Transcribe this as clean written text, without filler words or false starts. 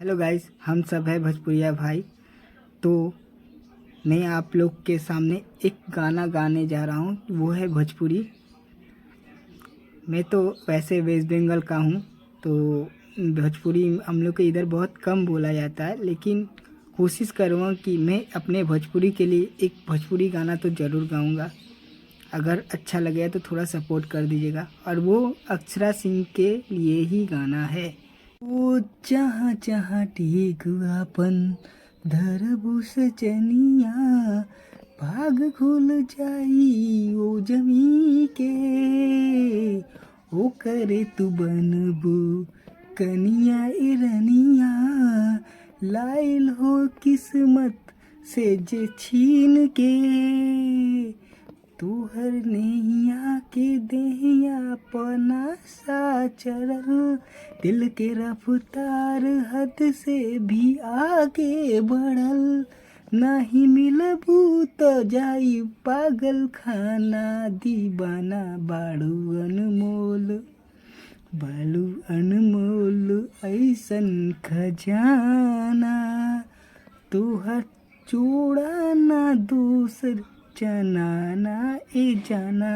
Hello guys, हम सब है भोजपुरिया भाई। तो मैं आप लोग के सामने एक गाना गाने जा रहा हूँ, वो है भोजपुरी। मैं तो वैसे वेस्ट बंगाल का हूँ, तो भोजपुरी हम लोग के इधर बहुत कम बोला जाता है, लेकिन कोशिश करूँगा कि मैं अपने भोजपुरी के लिए एक भोजपुरी गाना तो ज़रूर गाऊँगा। अगर अच्छा लगेगा तो थोड़ा सपोर्ट कर दीजिएगा। और वो अक्षरा सिंह के लिए ही गाना है। ओ जहाँ जहाँ टेकुआपन धरबू सजनिया, भाग खुल जाई ओ जमी के। ओ करे तू बनबू कनिया इरनिया, लाइल हो किस्मत से जे छीन के। तोहर नैया के देहिया पना सा चढ़ल, दिल के रफ्तार हद से भी आगे बढ़ल। नाही मिलबू तो जाई पागल खाना, दीवाना बाड़ू अनमोल, बालू अनमोल ऐसन खजाना। तोहर जोड़ा ना दूसर जनाना ए जाना।